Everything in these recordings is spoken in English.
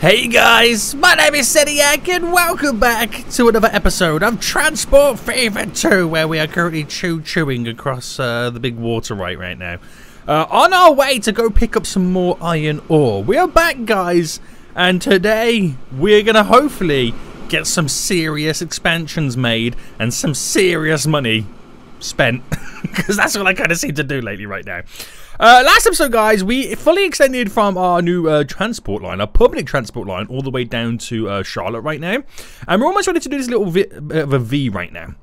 Hey guys, my name is Seniac and welcome back to another episode of Transport Fever 2, where we are currently chewing across the big water right now. On our way to go pick up some more iron ore. We are back, guys, and today we're going to hopefully get some serious expansions made and some serious money spent, because that's what I kind of seem to do lately right now. Last episode, guys, we fully extended from our new transport line, our public transport line, all the way down to Charlotte right now. And we're almost ready to do this little bit of a V right now.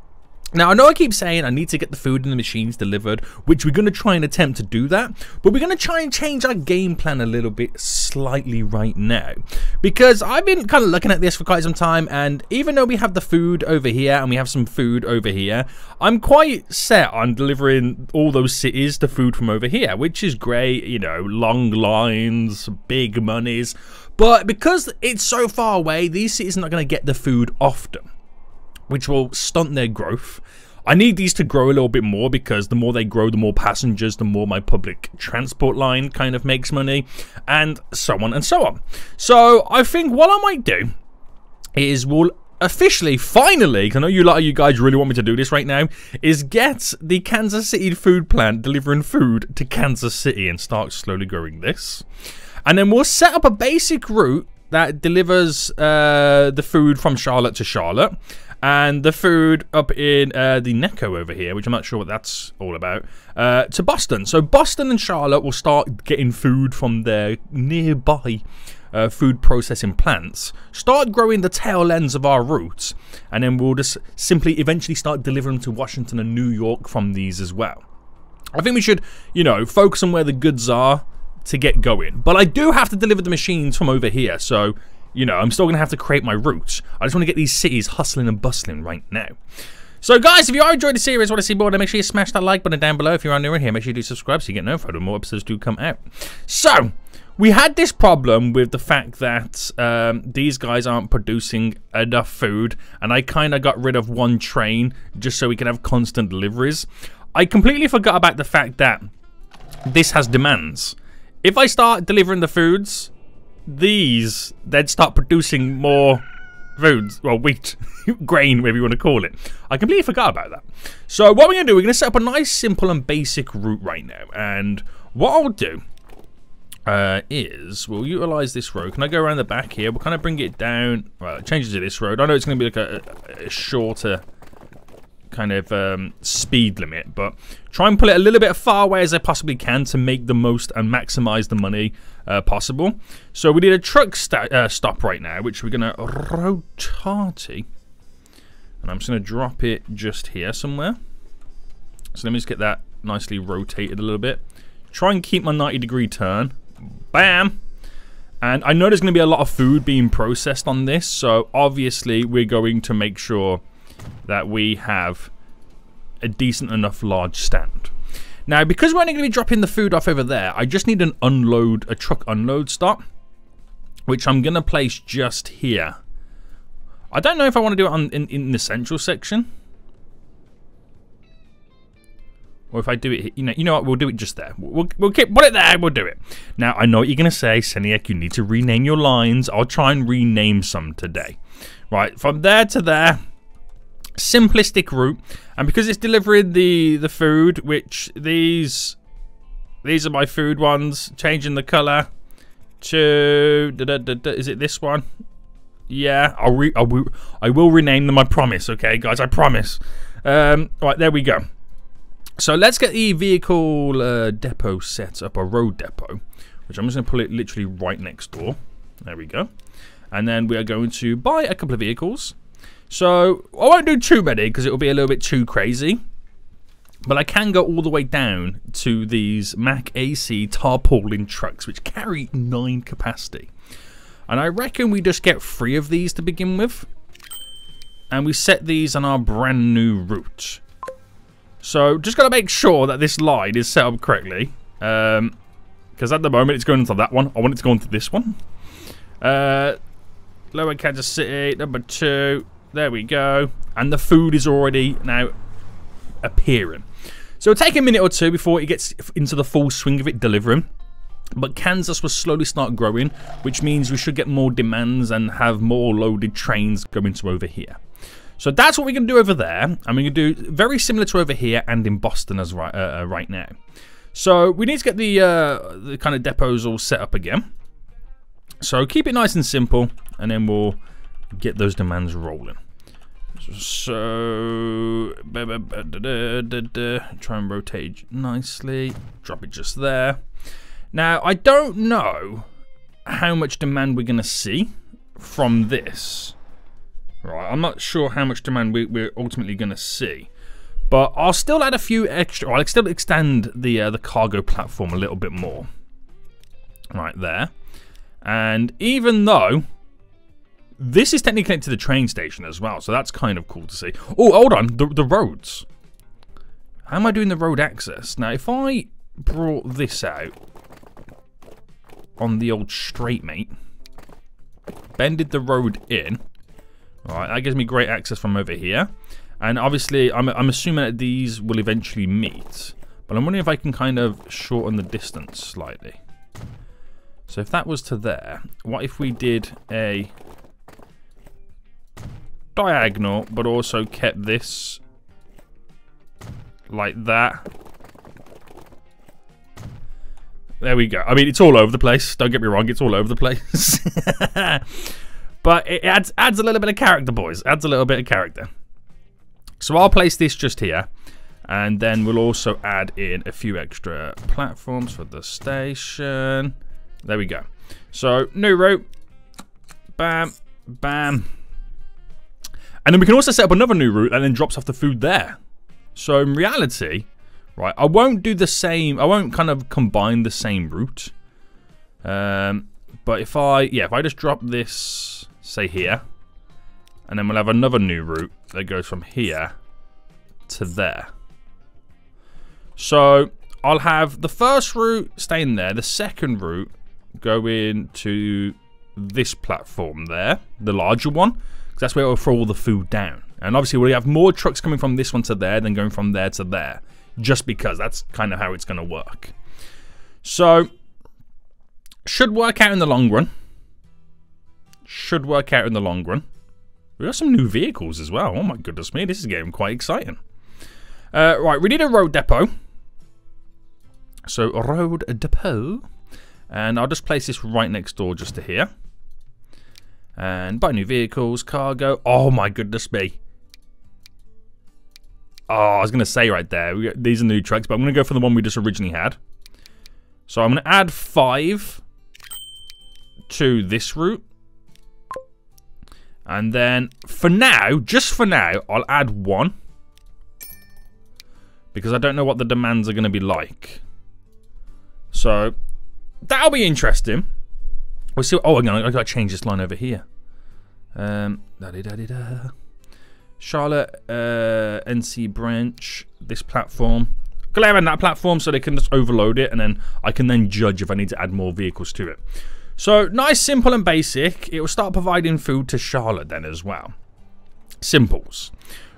Now, I know I keep saying I need to get the food and the machines delivered, which we're going to try and attempt to do that. But we're going to try and change our game plan a little bit slightly right now. Because I've been kind of looking at this for quite some time, and even though we have the food over here and we have some food over here, I'm quite set on delivering all those cities the food from over here, which is great, you know, long lines, big monies. But because it's so far away, these cities are not going to get the food often, which will stunt their growth. I need these to grow a little bit more, because the more they grow, the more passengers, the more my public transport line kind of makes money, and so on and so on. So I think what I might do is we'll officially, finally, because I know a lot of you guys really want me to do this right now, is get the Kansas City food plant delivering food to Kansas City and start slowly growing this. And then we'll set up a basic route that delivers the food from Charlotte to Charlotte, and the food up in the Necco over here, which I'm not sure what that's all about, to Boston. So Boston and Charlotte will start getting food from their nearby food processing plants, start growing the tail ends of our routes, and then we'll just simply eventually start delivering to Washington and New York from these as well. I think we should, you know, focus on where the goods are to get going. But I do have to deliver the machines from over here, so you know, I'm still going to have to create my routes. I just want to get these cities hustling and bustling right now. So, guys, if you are enjoying the series, want to see more, then make sure you smash that like button down below. If you are new in here, make sure you do subscribe so you get notified when more episodes do come out. So, we had this problem with the fact that these guys aren't producing enough food, and I kind of got rid of one train just so we can have constant deliveries. I completely forgot about the fact that this has demands. If I start delivering the foods, these then start producing more foods, well, wheat, grain, whatever you want to call it. I completely forgot about that. So what we're going to do, we're going to set up a nice, simple and basic route right now. And what I'll do is we'll utilize this road. Can I go around the back here? We'll kind of bring it down. Well, it changes to this road. I know it's going to be like a shorter kind of speed limit, but try and pull it a little bit far away as I possibly can to make the most and maximize the money possible. So we need a truck stop right now, which we're going to rotate, and I'm just going to drop it just here somewhere. So let me just get that nicely rotated a little bit. Try and keep my 90-degree turn. Bam! And I know there's going to be a lot of food being processed on this, so obviously we're going to make sure that we have a decent enough large stand. Now, because we're only going to be dropping the food off over there, I just need a truck unload stop, which I'm going to place just here. I don't know if I want to do it in the central section, or if I do it, you know what, we'll do it just there. We'll put it there, we'll do it. Now, I know what you're going to say, Seniac, you need to rename your lines. I'll try and rename some today. Right, from there to there. Simplistic route, and because it's delivering the food, which these are my food ones, changing the color to is it this one? Yeah, I will rename them, I promise. Okay, guys, I promise. Right, there we go. So let's get the vehicle depot set up, a road depot, which I'm just going to pull it literally right next door. There we go. And then we are going to buy a couple of vehicles. So I won't do too many because it will be a little bit too crazy, but I can go all the way down to these Mack AC tarpaulin trucks, which carry 9 capacity. And I reckon we just get 3 of these to begin with, and we set these on our brand new route. So just got to make sure that this line is set up correctly, because at the moment it's going into that one. I want it to go into this one. Lower Kansas City, number 2. There we go. And the food is already now appearing. So it'll take a minute or two before it gets into the full swing of it delivering. But Kansas will slowly start growing, which means we should get more demands and have more loaded trains going to over here. So that's what we're going to do over there. And we're going to do very similar to over here and in Boston as right now. So we need to get the kind of depots all set up again. So keep it nice and simple, and then we'll get those demands rolling. So try and rotate nicely. Drop it just there. Now, I don't know how much demand we're going to see from this. Right, I'm not sure how much demand we're ultimately going to see. But I'll still add a few extra, or I'll still extend the cargo platform a little bit more. Right there. And even though this is technically connected to the train station as well, so that's kind of cool to see. Oh, hold on, the roads. How am I doing the road access? Now, if I brought this out on the old straight mate, bended the road in, right, that gives me great access from over here. And obviously, I'm assuming that these will eventually meet, but I'm wondering if I can kind of shorten the distance slightly. So if that was to there, what if we did a diagonal, but also kept this like that? There we go. I mean, it's all over the place. Don't get me wrong, it's all over the place. But it adds a little bit of character, boys. Adds a little bit of character. So I'll place this just here. And then we'll also add in a few extra platforms for the station. There we go. So, new route. Bam. Bam. And then we can also set up another new route and then drops off the food there. So, in reality, right, I won't do the same. I won't kind of combine the same route. But if I just drop this, say here, and then we'll have another new route that goes from here to there. So I'll have the first route staying there, the second route going to this platform there, the larger one, because that's where we'll throw all the food down. And obviously we'll have more trucks coming from this one to there than going from there to there, just because that's kind of how it's going to work. So should work out in the long run. Should work out in the long run. We got some new vehicles as well. Oh my goodness me, this is getting quite exciting. Right, we need a road depot. So a road depot. And I'll just place this right next door just to here. And buy new vehicles, cargo. Oh my goodness me. Oh, I was going to say right there, these are new trucks, but I'm going to go for the one we just originally had. So I'm going to add 5 to this route. And then for now, just for now, I'll add 1. Because I don't know what the demands are going to be like. So that'll be interesting. We'll see. Oh, I've got to change this line over here. Da-di-da-di-da. Charlotte, NC branch, this platform. Glare on that platform so they can just overload it, and then I can then judge if I need to add more vehicles to it. So nice, simple, and basic. It will start providing food to Charlotte then as well. Simples.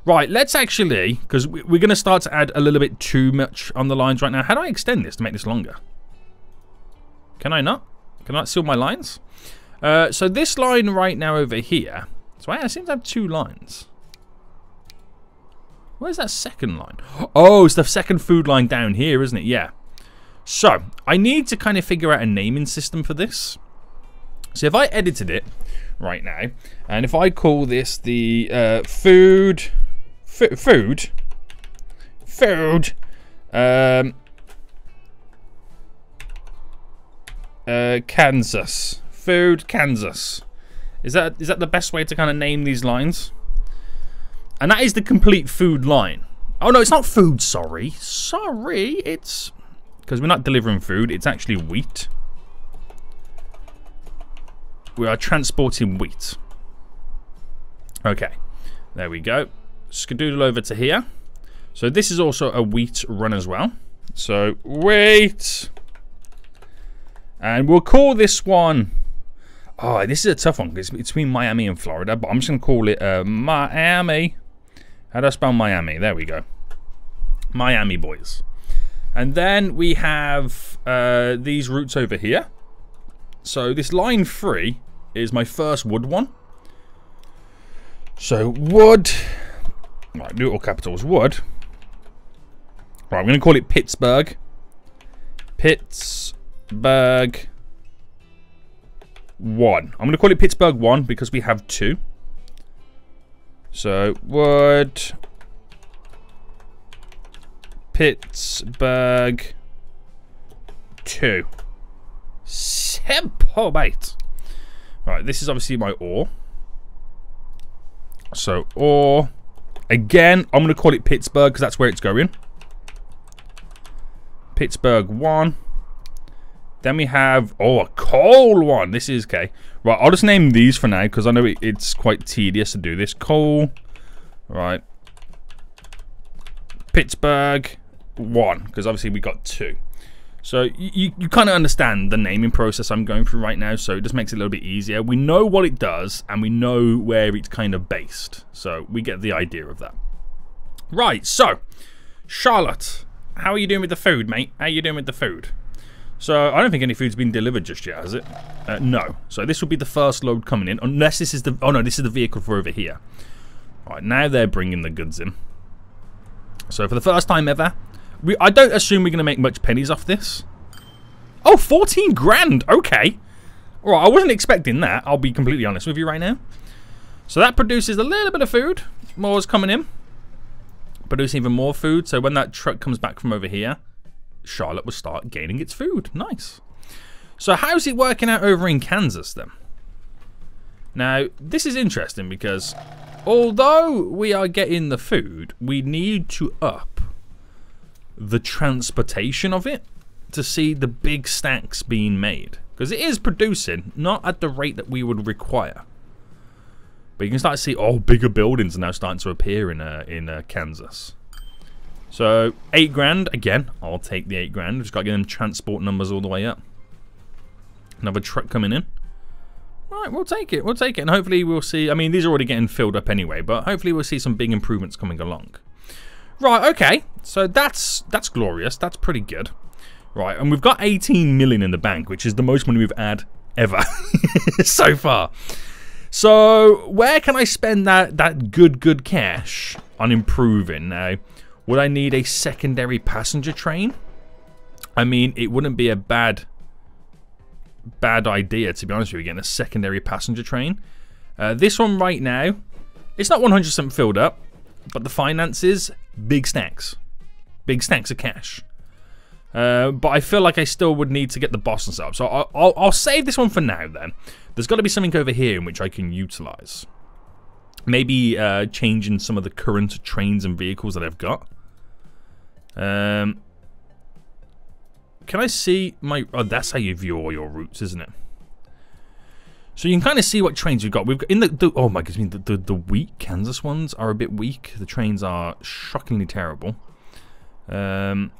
Right, let's actually, because we're going to start to add a little bit too much on the lines right now. How do I extend this to make this longer? Can I not? Can I seal my lines? So this line right now over here. So I seem to have 2 lines. Where's that second line? Oh, it's the second food line down here, isn't it? Yeah. So I need to kind of figure out a naming system for this. So if I edited it right now, and if I call this the food, Kansas. Food Kansas. Is that the best way to kind of name these lines? And that is the complete food line. Oh no, it's not food, sorry. Sorry, it's... because we're not delivering food, it's actually wheat. We are transporting wheat. Okay, there we go. Skadoodle over to here. So this is also a wheat run as well. So, wheat. And we'll call this one... oh, this is a tough one because it's between Miami and Florida, but I'm just going to call it Miami. How do I spell Miami? There we go. Miami, boys. And then we have these routes over here. So this line 3 is my first wood one. So wood, right, do it all capitals, wood. Right, I'm going to call it Pittsburgh. Pittsburgh 1. I'm going to call it Pittsburgh 1 because we have 2. So wood, Pittsburgh 2. Simple, mate. Right, this is obviously my ore. So ore. Again, I'm going to call it Pittsburgh because that's where it's going. Pittsburgh 1. Then we have, oh, a coal one. This is, okay. Right, I'll just name these for now because I know it's quite tedious to do this. Coal. Right. Pittsburgh 1, because obviously we got 2. So you kind of understand the naming process I'm going through right now, so it just makes it a little bit easier. We know what it does, and we know where it's kind of based. So we get the idea of that. Right, so, Charlotte, how are you doing with the food, mate? How are you doing with the food? So, I don't think any food's been delivered just yet, has it? No. So this will be the first load coming in, unless this is the... Oh, no, this is the vehicle for over here. Right, now they're bringing the goods in. So for the first time ever, I don't assume we're going to make much pennies off this. Oh, 14 grand. Okay. All right, I wasn't expecting that. I'll be completely honest with you right now. So that produces a little bit of food. More is coming in. Producing even more food. So when that truck comes back from over here, Charlotte will start gaining its food. Nice. So how's it working out over in Kansas then? Now, this is interesting because although we are getting the food, we need to up the transportation of it to see the big stacks being made. Because it is producing, not at the rate that we would require. But you can start to see, oh, bigger buildings are now starting to appear in Kansas. So, 8 grand, again, I'll take the 8 grand. Just got to get them transport numbers all the way up. Another truck coming in. Right, we'll take it, and hopefully we'll see, I mean, these are already getting filled up anyway, but hopefully we'll see some big improvements coming along. Right, okay, so that's glorious, that's pretty good. Right, and we've got 18 million in the bank, which is the most money we've had ever so far. So, where can I spend that good cash on improving? Now, would I need a secondary passenger train? I mean, it wouldn't be a bad idea, to be honest with you, getting a secondary passenger train. This one right now, it's not 100% filled up, but the finances, big stacks of cash. But I feel like I still would need to get the Boston set up, so I'll save this one for now then. There's got to be something over here in which I can utilize. Maybe changing some of the current trains and vehicles that I've got. Can I see my... Oh, that's how you view all your routes, isn't it? So you can kind of see what trains we've got. We've got in the oh my goodness, the weak Kansas ones are a bit weak. The trains are shockingly terrible. Right,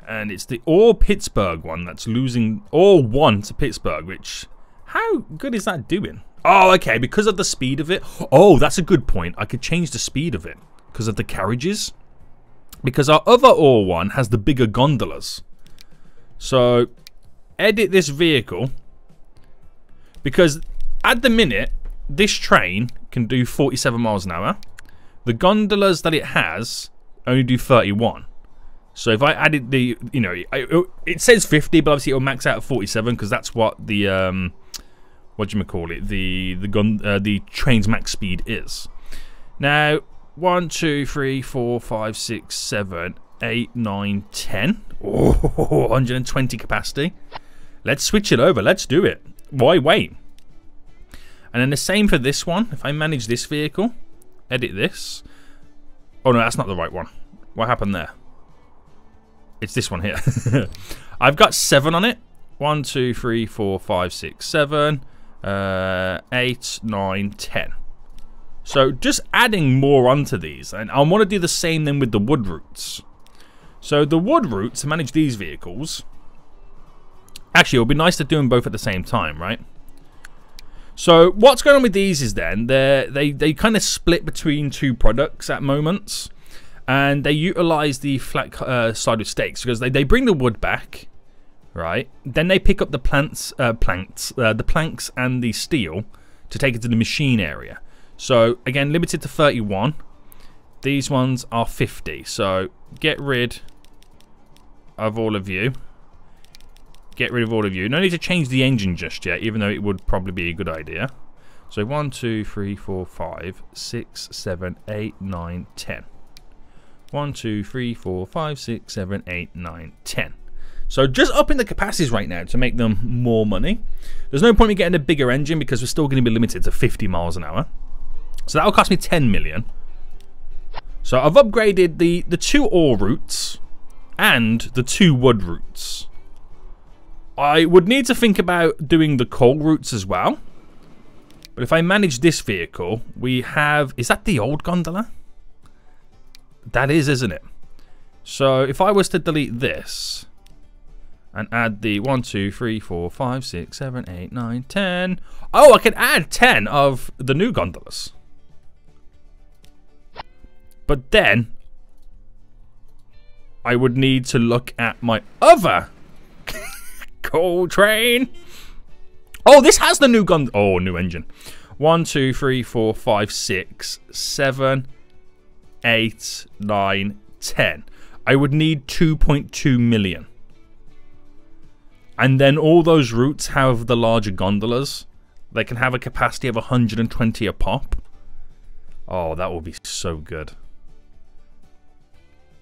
and it's the all Pittsburgh one that's losing all 1 to Pittsburgh, which... How good is that doing? Oh, okay, because of the speed of it. Oh, that's a good point. I could change the speed of it because of the carriages. Because our other ore one has the bigger gondolas. So, edit this vehicle. Because at the minute, this train can do 47 miles an hour. The gondolas that it has only do 31. So if I added the, you know, it says 50, but obviously it'll max out at 47 because that's what the, whatchamacallit, the train's max speed is. Now, 1, 2, 3, 4, 5, 6, 7, 8, 9, 10. Oh, 120 capacity. Let's switch it over. Let's do it. Why wait? And then the same for this one. If I manage this vehicle, edit this. Oh no, that's not the right one. What happened there? It's this one here. I've got 7 on it. 1, 2, 3, 4, 5, 6, 7, 8, 9, 10. So just adding more onto these, and I want to do the same then with the wood routes. So the wood routes to manage these vehicles, actually it would be nice to do them both at the same time, right? So what's going on with these is then they kind of split between 2 products at moments, And they utilize the flat sided stakes because they bring the wood back, right? Then they pick up the the planks and the steel to take it to the machine area. So again, limited to 31. These ones are 50. So get rid of all of you. Get rid of all of you. No need to change the engine just yet, even though it would probably be a good idea. So 1, 2, 3, 4, 5, 6, 7, 8, 9, 10. 1, 2, 3, 4, 5, 6, 7, 8, 9, 10. So just upping the capacities right now to make them more money. There's no point in getting a bigger engine because we're still going to be limited to 50 miles an hour. So that'll cost me 10 million. So I've upgraded the 2 ore routes and the 2 wood routes. I would need to think about doing the coal routes as well. But if I manage this vehicle, we have... Is that the old gondola? That is, isn't it? So if I was to delete this and add the 1, 2, 3, 4, 5, 6, 7, 8, 9, 10. Oh, I can add 10 of the new gondolas. But then I would need to look at my other coal train. Oh, this has the new new engine. 1, 2, 3, 4, 5, 6, 7, 8, 9, 10. I would need 2.2 million. And then all those routes have the larger gondolas. They can have a capacity of 120 a pop. Oh, that would be so good.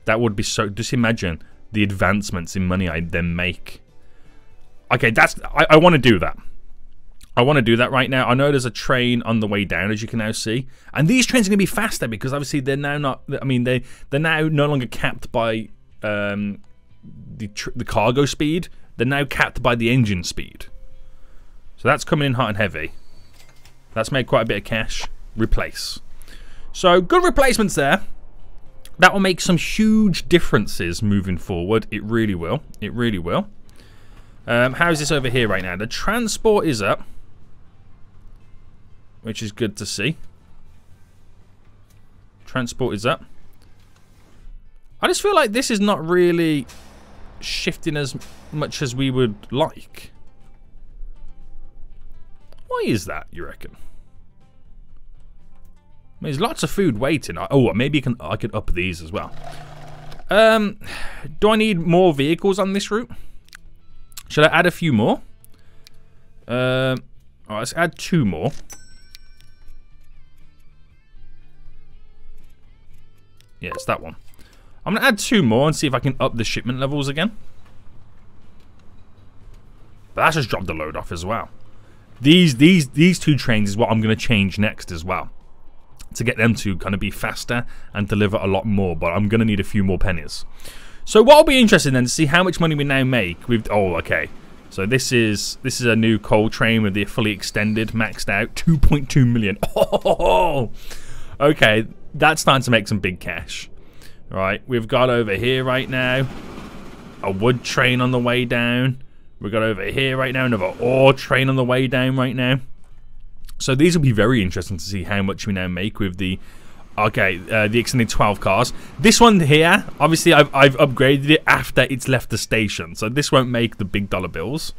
That would be so... Just imagine the advancements in money I'd then make. Okay, that's... I want to do that. I want to do that right now. I know there's a train on the way down, as you can now see. And these trains are going to be faster because obviously they're now not... I mean, they're now no longer capped by the cargo speed. They're now capped by the engine speed. So that's coming in hot and heavy. That's made quite a bit of cash. Replace. So good replacements there. That will make some huge differences moving forward. It really will. It really will. How's this over here right now? The transport is up, which is good to see. Transport is up. I just feel like this is not really shifting as much as we would like. Why is that, you reckon? There's lots of food waiting. Oh, maybe I could up these as well. Do I need more vehicles on this route? Should I add a few more? Alright, let's add 2 more. Yeah, it's that one. I'm going to add 2 more and see if I can up the shipment levels again. But that's just dropped the load off as well. These 2 trains is what I'm going to change next as well. To get them to kind of be faster and deliver a lot more. But I'm going to need a few more pennies. So what will be interesting then to see how much money we now make with... Oh, okay. So this is a new coal train with the fully extended, maxed out, 2.2 million. Oh, okay. That's starting to make some big cash. Right, we've got over here right now a wood train on the way down. We've got over here right now another ore train on the way down right now. So these will be very interesting to see how much we now make with the the extended 12 cars. This one here, obviously I've upgraded it after it's left the station, so this won't make the big dollar bills.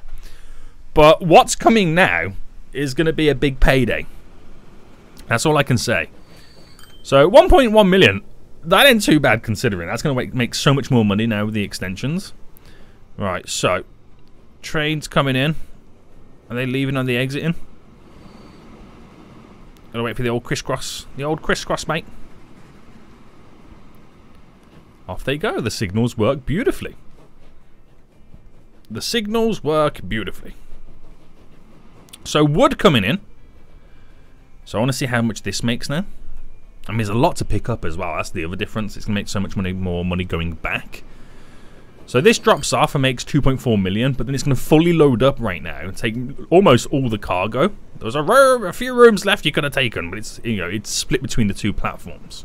But what's coming now is going to be a big payday. That's all I can say. So 1.1 million, that ain't too bad considering. That's going to make so much more money now with the extensions. Right, so trains coming in. Are they leaving on the exiting? Gotta wait for the old crisscross. The old crisscross, mate. Off they go. The signals work beautifully. The signals work beautifully. So wood coming in. So I want to see how much this makes now. I mean, there's a lot to pick up as well. That's the other difference. It's going to make so much more money going back. So this drops off and makes 2.4 million, but then it's going to fully load up right now and take almost all the cargo. There's a few rooms left you could have taken, but it's it's split between the 2 platforms.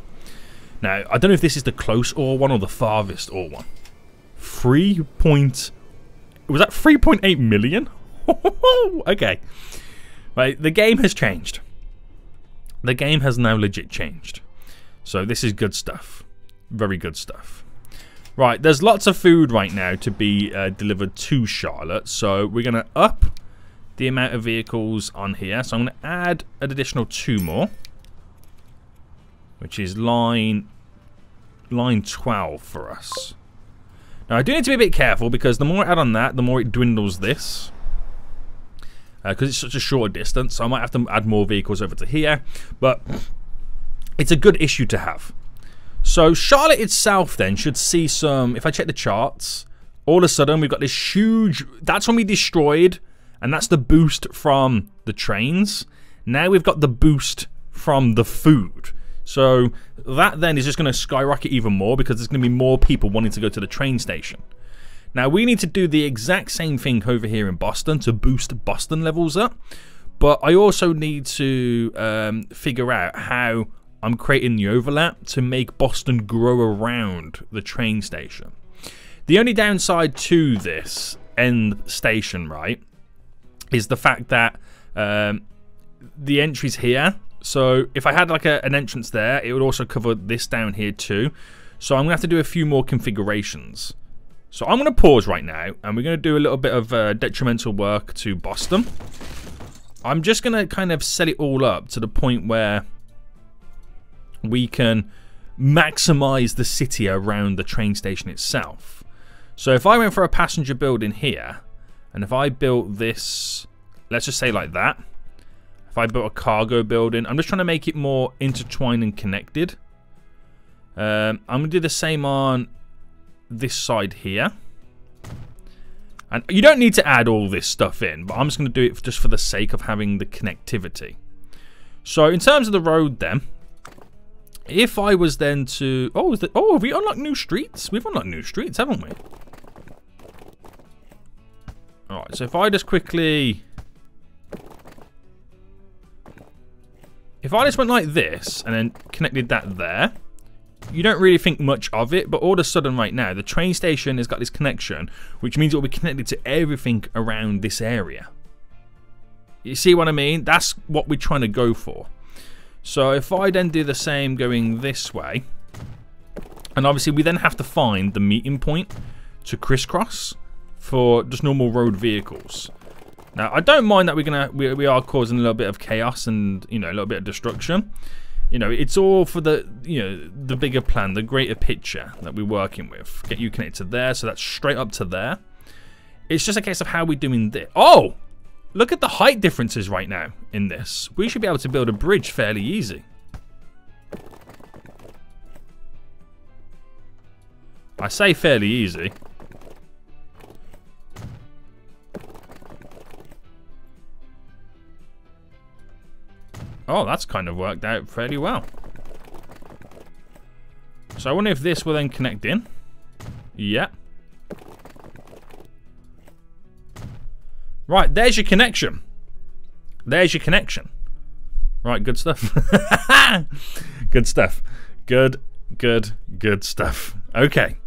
Now I don't know if this is the close ore one or the farthest ore one. Was that 3.8 million? Okay, right. The game has changed. The game has now legit changed. So this is good stuff. Very good stuff. Right, there's lots of food right now to be delivered to Charlotte, so we're going to up the amount of vehicles on here. So I'm going to add an additional 2 more, which is line 12 for us. Now I do need to be a bit careful because the more I add on that, the more it dwindles this. Because it's such a short distance, so I might have to add more vehicles over to here. But it's a good issue to have. So Charlotte itself then should see some, if I check the charts, all of a sudden we've got this huge, that's when we destroyed, and that's the boost from the trains. Now we've got the boost from the food. So that then is just going to skyrocket even more because there's going to be more people wanting to go to the train station. Now we need to do the exact same thing over here in Boston to boost Boston levels up. But I also need to figure out how I'm creating the overlap to make Boston grow around the train station. The only downside to this end station, right, is the fact that the entry's here. So if I had like an entrance there, it would also cover this down here too. So I'm going to have to do a few more configurations. So I'm going to pause right now, and we're going to do a little bit of detrimental work to Boston. I'm just going to kind of set it all up to the point where we can maximize the city around the train station itself. So if I went for a passenger building here, and if I built this, let's just say like that. If I built a cargo building, I'm just trying to make it more intertwined and connected. I'm going to do the same on this side here. And you don't need to add all this stuff in, but I'm just going to do it just for the sake of having the connectivity. So in terms of the road then, if I was then to... Oh, have we unlocked new streets? We've unlocked new streets, haven't we? Alright, so if I just quickly... If I just went like this and then connected that there, you don't really think much of it, but all of a sudden right now, the train station has got this connection, which means it will be connected to everything around this area. You see what I mean? That's what we're trying to go for. So if I then do the same going this way, and obviously we then have to find the meeting point to crisscross for just normal road vehicles. Now I don't mind that we are causing a little bit of chaos and, you know, a little bit of destruction. You know, it's all for the, you know, the bigger plan, the greater picture that we're working with. Get you connected to there, so that's straight up to there. It's just a case of how we're doing this. Oh! Look at the height differences right now in this. We should be able to build a bridge fairly easy. I say fairly easy. Oh, that's kind of worked out fairly well. So I wonder if this will then connect in. Yeah. Right, there's your connection. There's your connection. Right, good stuff. Good stuff. Good stuff. Okay.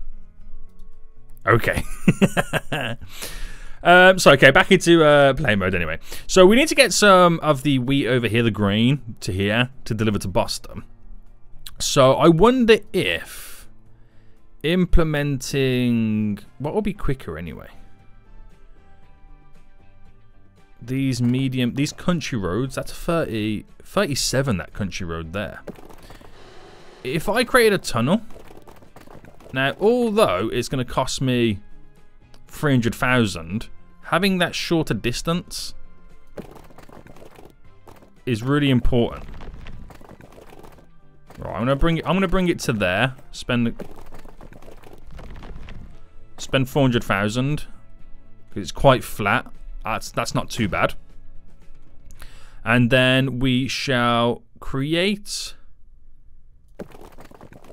Okay. So, okay, back into play mode anyway. So we need to get some of the wheat over here, the grain, to here, to deliver to Boston. So I wonder if implementing... What will be quicker anyway? These country roads, that's 37, that country road there. If I created a tunnel, now although it's going to cost me 300,000, having that shorter distance is really important. Right, I'm gonna bring it to there. Spend 400,000 because it's quite flat. That's not too bad. And then we shall create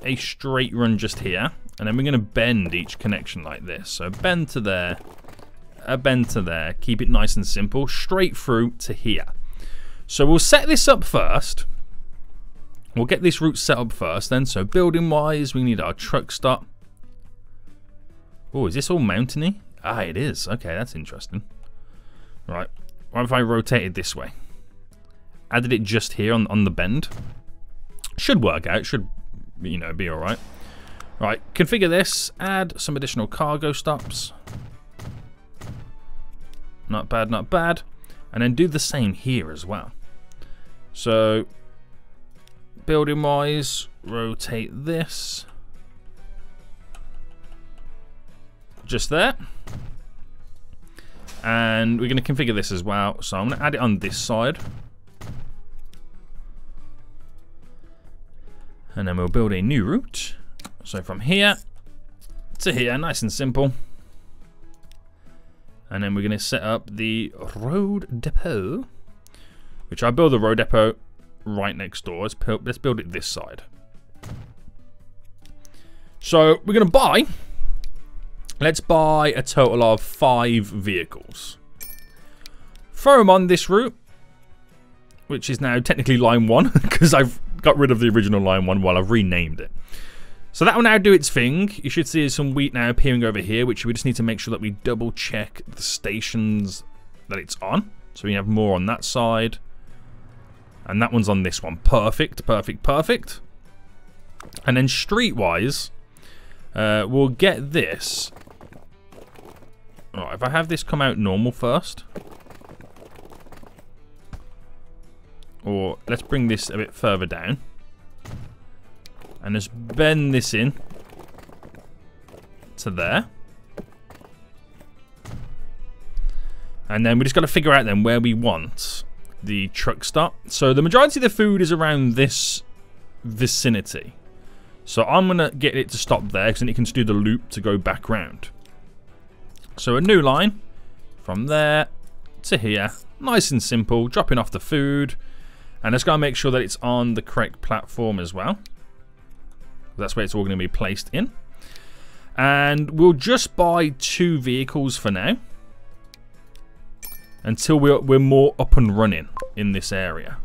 a straight run just here. And then we're going to bend each connection like this. So bend to there, a bend to there. Keep it nice and simple. Straight through to here. So we'll set this up first. We'll get this route set up first then. So building wise, we need our truck stop. Oh, is this all mountainy? Ah, it is. Okay, that's interesting. Right. What if I rotate it this way? Added it just here on the bend. Should work out. Should, you know, be alright. Right, configure this, add some additional cargo stops. Not bad, not bad. And then do the same here as well. So, building wise, rotate this. Just there. And we're going to configure this as well. So I'm going to add it on this side. And then we'll build a new route. So from here to here, nice and simple. And then we're going to set up the road depot, which I'll build the road depot right next door. Let's build it this side. So we're going to buy, let's buy a total of 5 vehicles. Throw them on this route, which is now technically line 1, because I've got rid of the original line 1 while I've renamed it. So that will now do its thing. You should see some wheat now appearing over here, which we just need to make sure that we double check the stations that it's on. So we have more on that side. And that one's on this one. Perfect, perfect, perfect. And then streetwise, we'll get this. Alright, if I have this come out normal first. Or let's bring this a bit further down. And just bend this in to there. And then we just got to figure out then where we want the truck stop. So the majority of the food is around this vicinity. So I'm going to get it to stop there, because then it can do the loop to go back round. So a new line from there to here. Nice and simple, dropping off the food. And just got to make sure that it's on the correct platform as well. That's where it's all going to be placed in. And we'll just buy 2 vehicles for now, until we're more up and running in this area.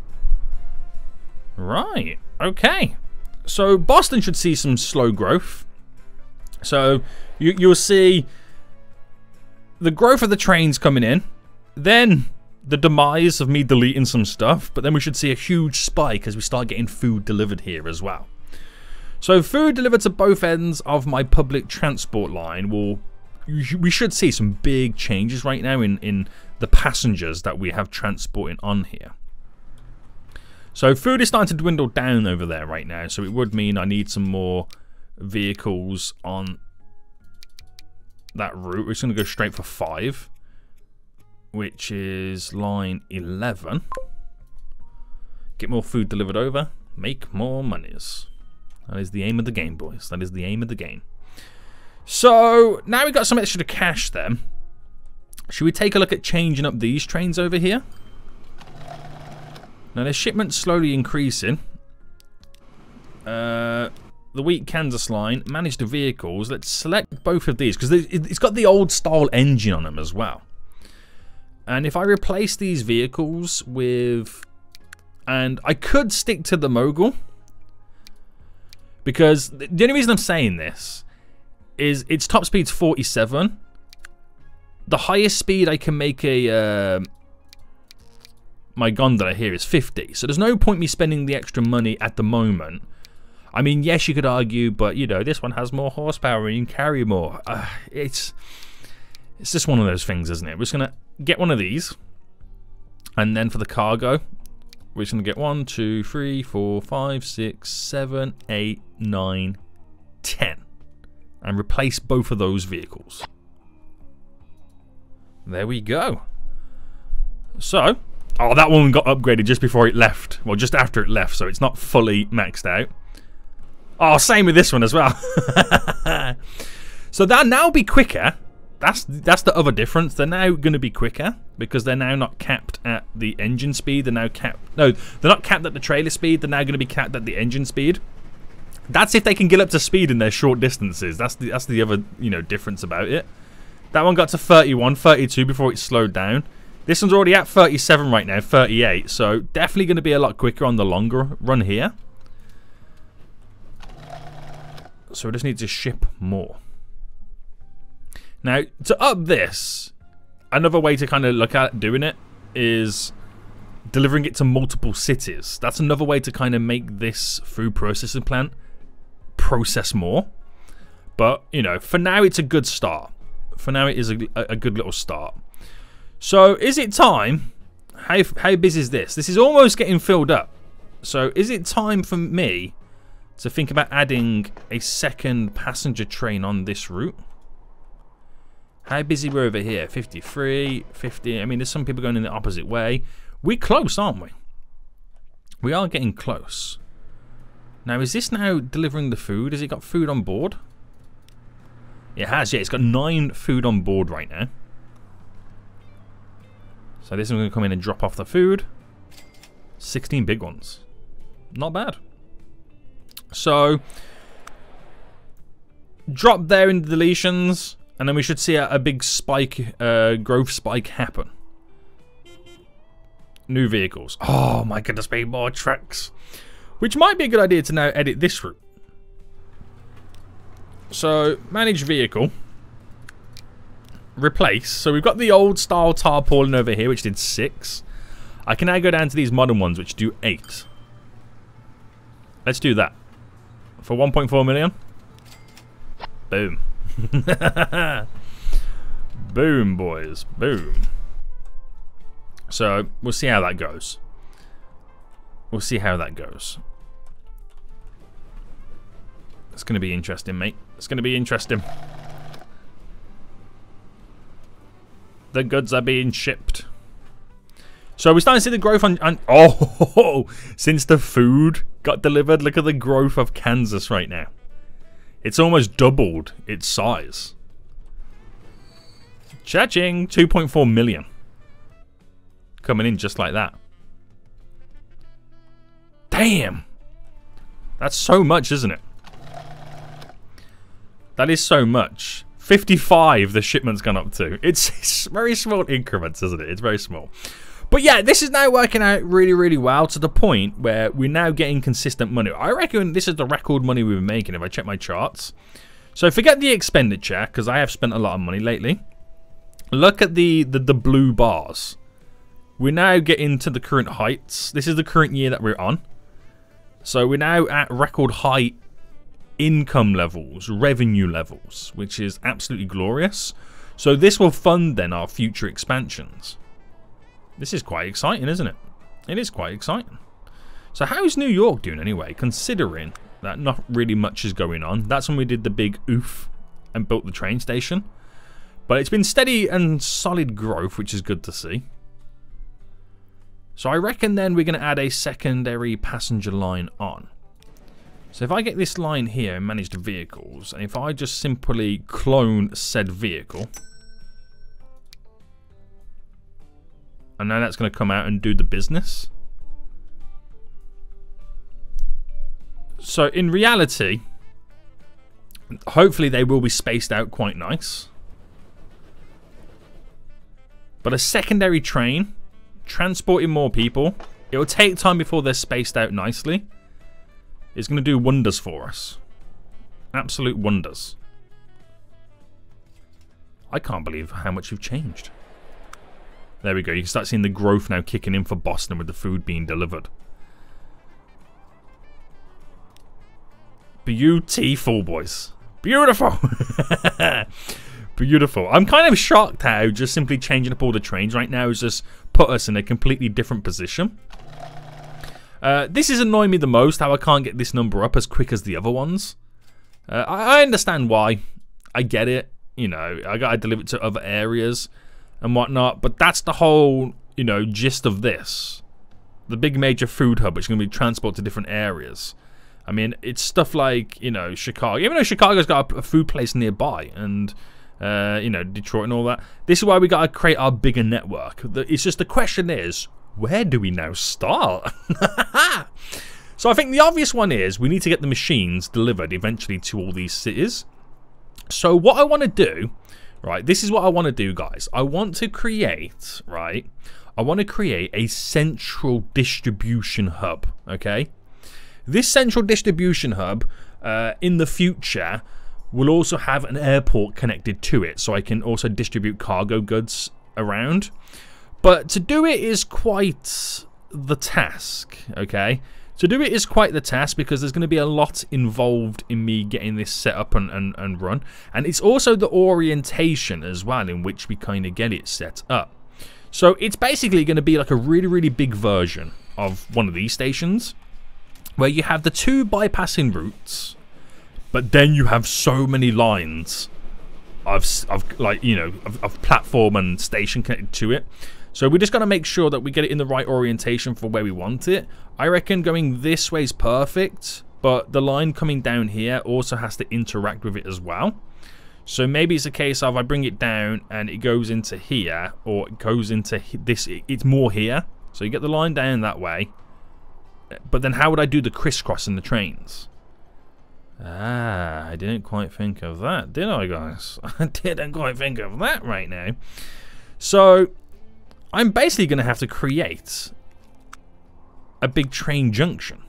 Right, okay. So Boston should see some slow growth. So you'll see the growth of the trains coming in, then the demise of me deleting some stuff, but then we should see a huge spike as we start getting food delivered here as well. So food delivered to both ends of my public transport line we should see some big changes right now in the passengers that we have transporting on here. So food is starting to dwindle down over there right now, so it would mean I need some more vehicles on that route. We're just going to go straight for 5, which is line 11. Get more food delivered over, make more monies. That is the aim of the game, boys. That is the aim of the game. So, now we've got some extra cash then. Should we take a look at changing up these trains over here? Now, their shipment's slowly increasing. The Wheat Kansas line, manage the vehicles. Let's select both of these, because it's got the old style engine on them as well. And if I replace these vehicles with... And I could stick to the Mogul, because the only reason I'm saying this is its top speed's 47. The highest speed I can make my gondola here is 50. So there's no point me spending the extra money at the moment. I mean, yes, you could argue, but you know, this one has more horsepower and you can carry more. It's just one of those things, isn't it? We're just gonna get one of these, and then for the cargo, we're just going to get 1, 2, 3, 4, 5, 6, 7, 8, 9, 10. And replace both of those vehicles. There we go. So, oh, that one got upgraded just before it left. Well, just after it left, so it's not fully maxed out. Oh, same with this one as well. So that'll now be quicker. That's the other difference. They're now going to be quicker because they're now not capped at the engine speed. They're now capped. No, they're not capped at the trailer speed. They're now going to be capped at the engine speed. That's if they can get up to speed in their short distances. That's the other, you know, difference about it. That one got to 31, 32 before it slowed down. This one's already at 37 right now, 38. So definitely going to be a lot quicker on the longer run here. So we just need to ship more. Now, to up this, another way to kind of look at doing it is delivering it to multiple cities. That's another way to kind of make this food processing plant process more. But, you know, for now it's a good start. For now it is a good little start. So, is it time? How busy is this? This is almost getting filled up. So, is it time for me to think about adding a second passenger train on this route? How busy we're over here? 53, 50. I mean, there's some people going in the opposite way. We're close, aren't we? We are getting close. Now, is this now delivering the food? Has it got food on board? It has, yeah. It's got 9 food on board right now. So this is going to come in and drop off the food. 16 big ones. Not bad. So, drop there in the deletions, and then we should see a big spike, growth spike happen. New vehicles. Oh my goodness me, more trucks. Which might be a good idea to now edit this route. So, manage vehicle. Replace. So we've got the old style tarpaulin over here, which did 6. I can now go down to these modern ones, which do 8. Let's do that. For 1.4 million. Boom. Boom, boys. Boom. So, we'll see how that goes. We'll see how that goes. It's going to be interesting, mate. It's going to be interesting. The goods are being shipped. So we're starting to see the growth on oh, since the food got delivered, look at the growth of Kansas right now. It's almost doubled its size. Cha-ching, 2.4 million. Coming in just like that. Damn. That's so much, isn't it? That is so much. 55 the shipment's gone up to. It's very small increments, isn't it? It's very small. But yeah, this is now working out really, really well to the point where we're now getting consistent money. I reckon this is the record money we've been making if I check my charts. So forget the expenditure, because I have spent a lot of money lately. Look at the blue bars. We're now getting to the current heights. This is the current year that we're on. So we're now at record high income levels, revenue levels, which is absolutely glorious. So this will fund then our future expansions. This is quite exciting, isn't it? It is quite exciting. So how is New York doing anyway, considering that not really much is going on? That's when we did the big oof and built the train station. But it's been steady and solid growth, which is good to see. So I reckon then we're going to add a secondary passenger line on. So if I get this line here, managed vehicles, and if I just simply clone said vehicle, and now that's going to come out and do the business. So in reality, hopefully they will be spaced out quite nice. But a secondary train, transporting more people, it will take time before they're spaced out nicely. It's going to do wonders for us. Absolute wonders. I can't believe how much you've changed. There we go. You can start seeing the growth now kicking in for Boston with the food being delivered. Beautiful, boys. Beautiful. Beautiful. I'm kind of shocked how just simply changing up all the trains right now has just put us in a completely different position. This is annoying me the most, how I can't get this number up as quick as the other ones. I understand why. I get it. You know, I got to deliver it to other areas and whatnot. But that's the whole, you know, gist of this. The big major food hub, which is going to be transport to different areas. I mean, it's stuff like, you know, Chicago. Even though Chicago's got a food place nearby and, you know, Detroit and all that. This is why we got to create our bigger network. It's just the question is, where do we now start? So I think the obvious one is we need to get the machines delivered eventually to all these cities. So what I want to do, right, this is what I want to do, guys. I want to create, right, I want to create a central distribution hub, okay? This central distribution hub, in the future, will also have an airport connected to it, so I can also distribute cargo goods around. But to do it is quite the task, okay? To do it is quite the task because there's going to be a lot involved in me getting this set up and run. And it's also the orientation as well in which we kind of get it set up. So it's basically going to be like a really, really big version of one of these stations where you have the 2 bypassing routes, but then you have so many lines of like, you know, of platform and station connected to it. So we just got to make sure that we get it in the right orientation for where we want it. I reckon going this way is perfect, but the line coming down here also has to interact with it as well. So maybe it's a case of I bring it down and it goes into here, or it goes into this. It's more here. So you get the line down that way. But then how would I do the crisscross in the trains? Ah, I didn't quite think of that, did I, guys? I didn't quite think of that right now. So I'm basically going to have to create a big train junction,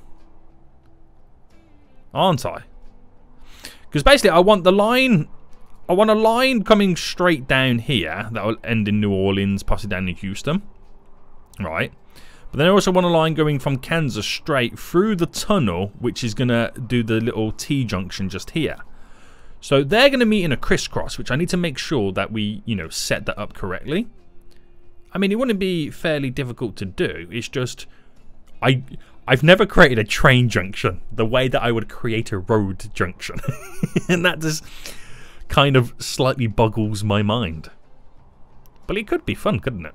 aren't I? Because basically I want the line, I want a line coming straight down here that will end in New Orleans, possibly down in Houston, right? But then I also want a line going from Kansas straight through the tunnel, which is going to do the little T junction just here. So they're going to meet in a crisscross, which I need to make sure that we, you know, set that up correctly. I mean, it wouldn't be fairly difficult to do. It's just I've never created a train junction the way that I would create a road junction. And that just kind of slightly boggles my mind. But it could be fun, couldn't it?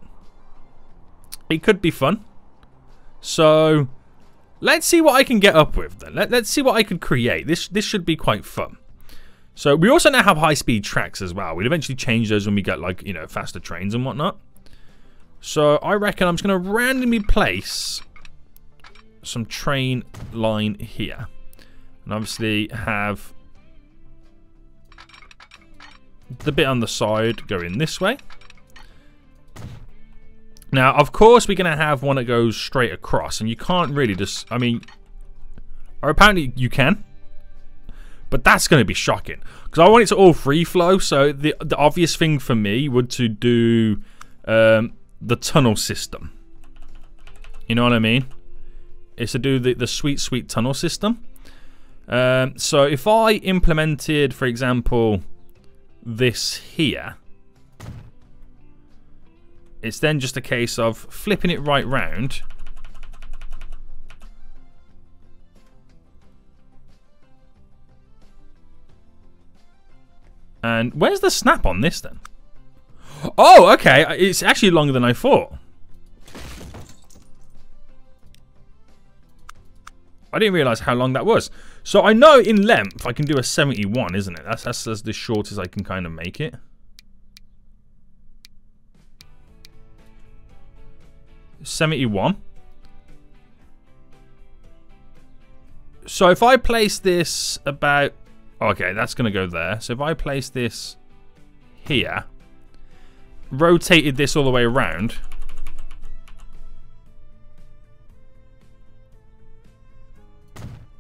It could be fun. So let's see what I can get up with then. Let's see what I could create. This should be quite fun. So we also now have high-speed tracks as well. We'll eventually change those when we get, like, you know, faster trains and whatnot. So I reckon I'm just going to randomly place some train line here. And obviously have the bit on the side going this way. Now, of course, we're going to have one that goes straight across. And you can't really just, I mean, or apparently you can. But that's going to be shocking. Because I want it to all free flow. So the obvious thing for me would to do the tunnel system. You know what I mean? Is to do the sweet, sweet tunnel system. So if I implemented, for example, this here, it's then just a case of flipping it right round. And where's the snap on this then? Oh, okay. It's actually longer than I thought. I didn't realize how long that was. So I know in length I can do a 71, isn't it? That's the shortest I can kind of make it. $71. So if I place this about... Okay, that's going to go there. So if I place this here, rotated this all the way around...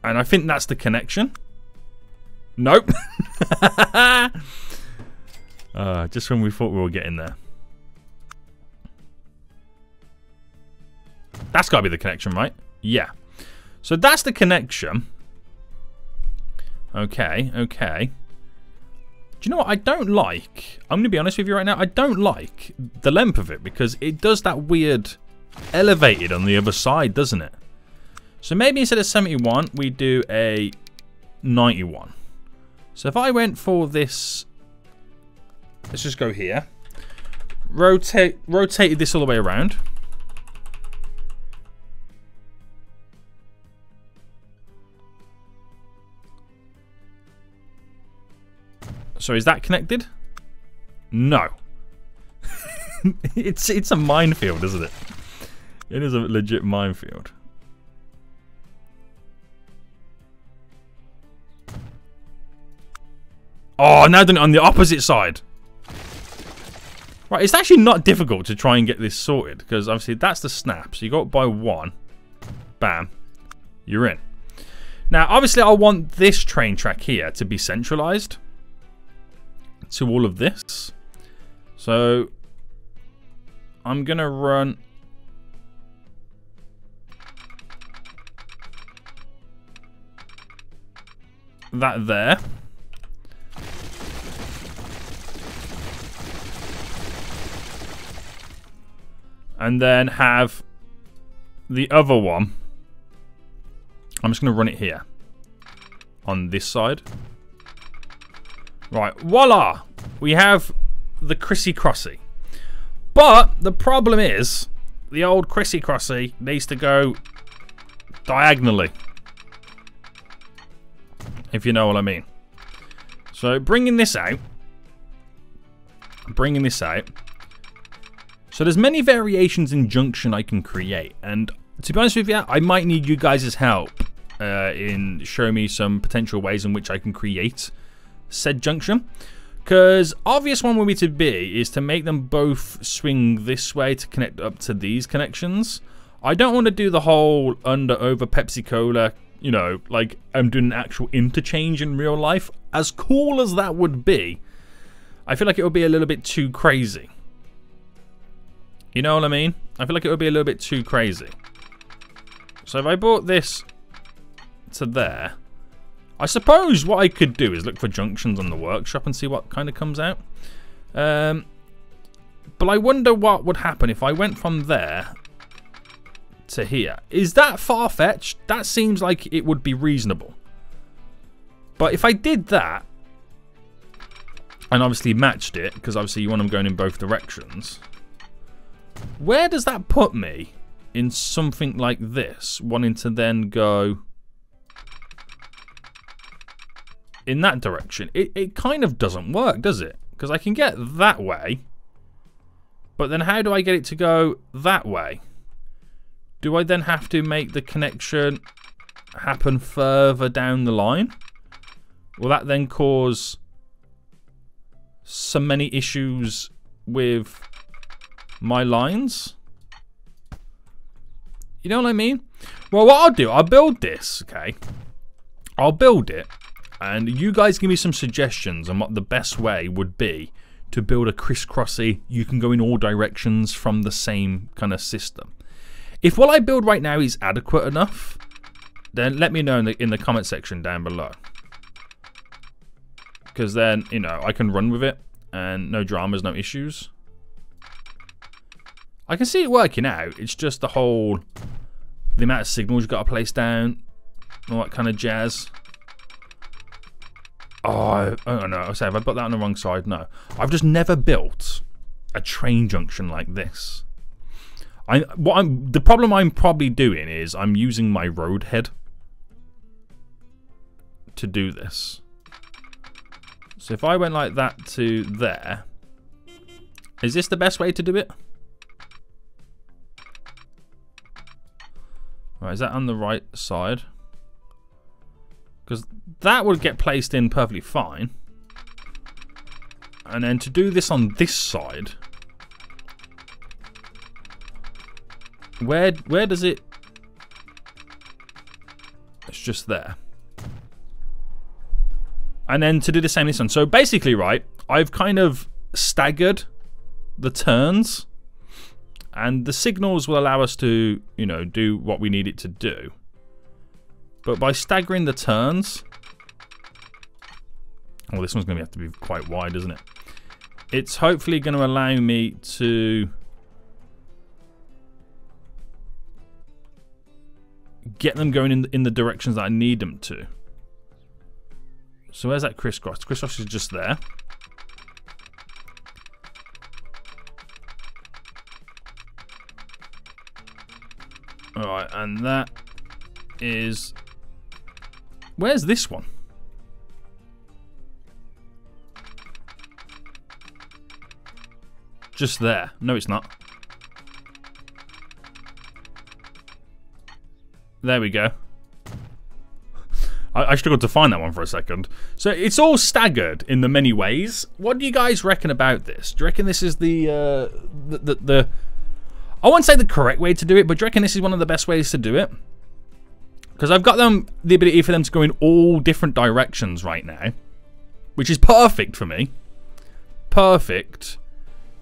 And I think that's the connection. Nope. Just when we thought we were getting there. That's got to be the connection, right? Yeah. So that's the connection. Okay, okay. Do you know what I don't like? I'm going to be honest with you right now. I don't like the length of it because it does that weird elevated on the other side, doesn't it? So maybe instead of 71, we do a 91. So if I went for this, let's just go here. Rotated this all the way around. So is that connected? No. It's a minefield, isn't it? It is a legit minefield. Oh, now done it on the opposite side. Right, it's actually not difficult to try and get this sorted because obviously that's the snap. So you go up by one. Bam. You're in. Now, obviously I want this train track here to be centralized to all of this. So I'm going to run that there. And then have the other one. I'm just going to run it here. On this side. Right, voila! We have the Chrissy Crossy. But the problem is, the old Chrissy Crossy needs to go diagonally. If you know what I mean. So bringing this out. So there's many variations in junction I can create. And to be honest with you, I might need you guys' help in showing me some potential ways in which I can create said junction. Because obvious one would be to be is to make them both swing this way to connect up to these connections. I don't want to do the whole under over Pepsi Cola, you know, like I'm doing an actual interchange in real life. As cool as that would be, I feel like it would be a little bit too crazy. You know what I mean? I feel like it would be a little bit too crazy. So if I brought this to there, I suppose what I could do is look for junctions on the workshop and see what kind of comes out. But I wonder what would happen if I went from there to here. Is that far-fetched? That seems like it would be reasonable. But if I did that, and obviously matched it, because obviously you want them going in both directions, where does that put me in something like this, wanting to then go in that direction? It kind of doesn't work, does it? Because I can get that way, but then how do I get it to go that way? Do I then have to make the connection happen further down the line? Will that then cause so many issues with my lines? You know what I mean? Well, what I'll do, I'll build this, okay? I'll build it, and you guys give me some suggestions on what the best way would be to build a crisscrossy, you can go in all directions from the same kind of system. If what I build right now is adequate enough, then let me know in the comment section down below. Because then, you know, I can run with it and no dramas, no issues. I can see it working out. It's just the amount of signals you've got to place down, all that kind of jazz. Oh no, I say, have I put that on the wrong side? No. I've just never built a train junction like this. The problem I'm probably doing is I'm using my road head to do this. So if I went like that to there, is this the best way to do it? Right, is that on the right side? Because that would get placed in perfectly fine. And then to do this on this side, where does it? It's just there. And then to do the same this one. So basically, right, I've kind of staggered the turns, and the signals will allow us to, you know, do what we need it to do. But by staggering the turns, well, this one's going to have to be quite wide, isn't it? It's hopefully going to allow me to get them going in the directions that I need them to. So where's that crisscross? Crisscross is just there. Alright, and that is... Where's this one? Just there. No, it's not. There we go. I struggled to find that one for a second. So it's all staggered in the many ways. What do you guys reckon about this? Do you reckon this is the I won't say the correct way to do it, but do you reckon this is one of the best ways to do it? Because I've got the ability for them to go in all different directions right now, which is perfect for me. Perfect.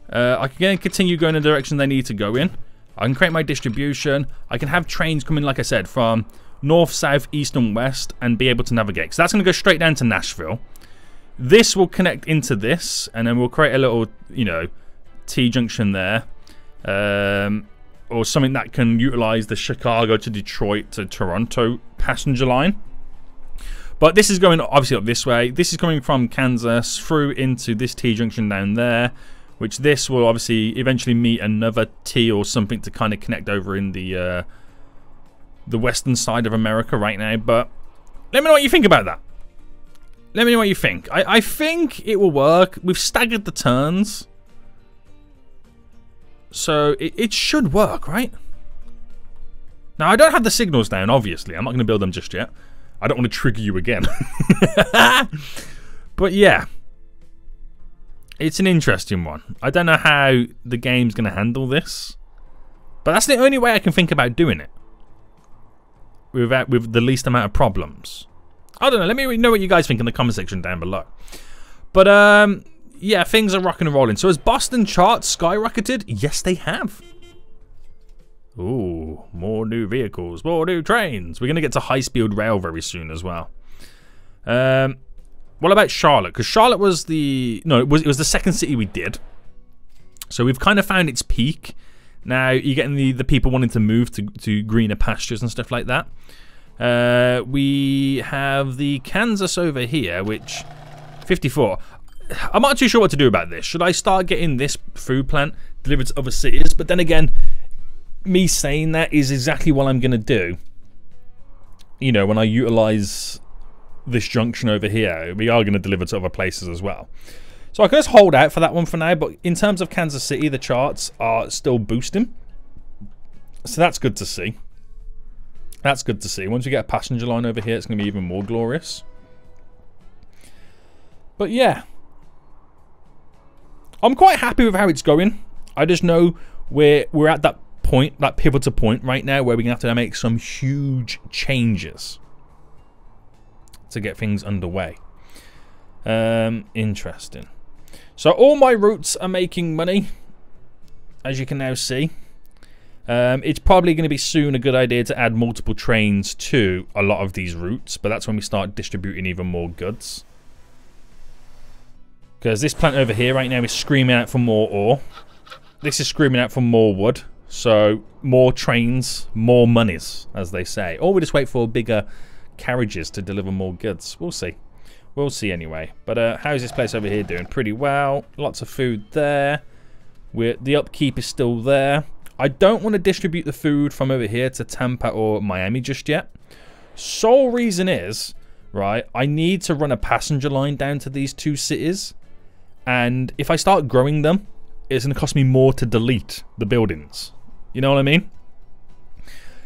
I can continue going in the direction they need to go in. I can create my distribution. I can have trains coming, like I said, from north, south, east, and west, and be able to navigate. So that's going to go straight down to Nashville. This will connect into this, and then we'll create a little, you know, T-junction there. Or something that can utilize the Chicago to Detroit to Toronto passenger line. But this is going obviously up this way. This is coming from Kansas through into this T-junction down there, which this will obviously eventually meet another T or something to kind of connect over in the western side of America right now. But let me know what you think about that. Let me know what you think. I think it will work. We've staggered the turns. So it should work, right? Now, I don't have the signals down, obviously. I'm not going to build them just yet. I don't want to trigger you again. But yeah. It's an interesting one. I don't know how the game's going to handle this. But that's the only way I can think about doing it. With the least amount of problems. I don't know. Let me know what you guys think in the comment section down below. But, yeah, things are rocking and rolling. So has Boston charts skyrocketed? Yes, they have. Ooh, more new vehicles, more new trains. We're going to get to high-speed rail very soon as well. What about Charlotte? Because Charlotte was the... No, it was the second city we did. So we've kind of found its peak. Now you're getting the people wanting to move to greener pastures and stuff like that. We have the Kansas over here, which... 54. I'm not too sure what to do about this. Should I start getting this food plant delivered to other cities? But then again, me saying that is exactly what I'm going to do. You know, when I utilize this junction over here, we are going to deliver to other places as well. So I can just hold out for that one for now. But in terms of Kansas City, the charts are still boosting. So that's good to see. That's good to see. Once we get a passenger line over here, it's going to be even more glorious. But yeah. I'm quite happy with how it's going. I just know we're at that point, that pivotal point right now where we're going to have to make some huge changes to get things underway. Interesting. So all my routes are making money, as you can now see. It's probably going to be soon a good idea to add multiple trains to a lot of these routes, but that's when we start distributing even more goods. Because this plant over here right now is screaming out for more ore. This is screaming out for more wood. So, more trains, more monies, as they say. Or we just wait for bigger carriages to deliver more goods. We'll see. We'll see anyway. But how's this place over here doing? Pretty well. Lots of food there. The upkeep is still there. I don't want to distribute the food from over here to Tampa or Miami just yet. Sole reason is, right, I need to run a passenger line down to these two cities. And if I start growing them, it's going to cost me more to delete the buildings. You know what I mean?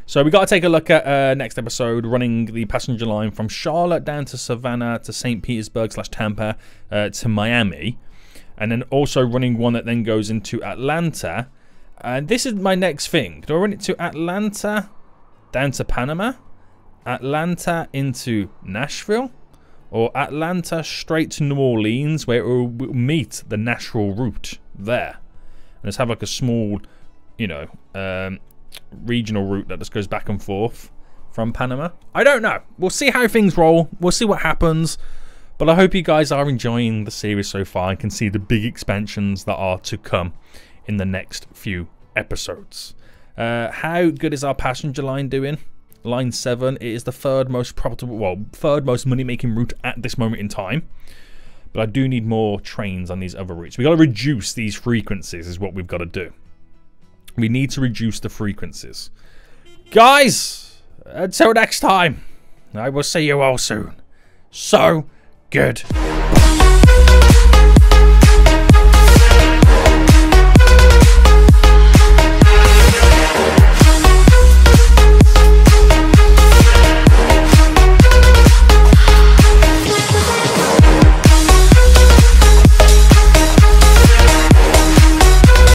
So we got to take a look at next episode, running the passenger line from Charlotte down to Savannah to St. Petersburg / Tampa to Miami. And then also running one that then goes into Atlanta. And this is my next thing. Do I run it to Atlanta, down to Panama, Atlanta into Nashville? Or Atlanta straight to New Orleans, where it will meet the Nashville route there. And just have like a small, you know, regional route that just goes back and forth from Panama. I don't know. We'll see how things roll. We'll see what happens. But I hope you guys are enjoying the series so far and can see the big expansions that are to come in the next few episodes. How good is our passenger line doing? Line 7, it is the third most profitable, well, third most money-making route at this moment in time. But I do need more trains on these other routes. We've got to reduce these frequencies is what we've got to do. We need to reduce the frequencies. Guys, until next time, I will see you all soon. So, good.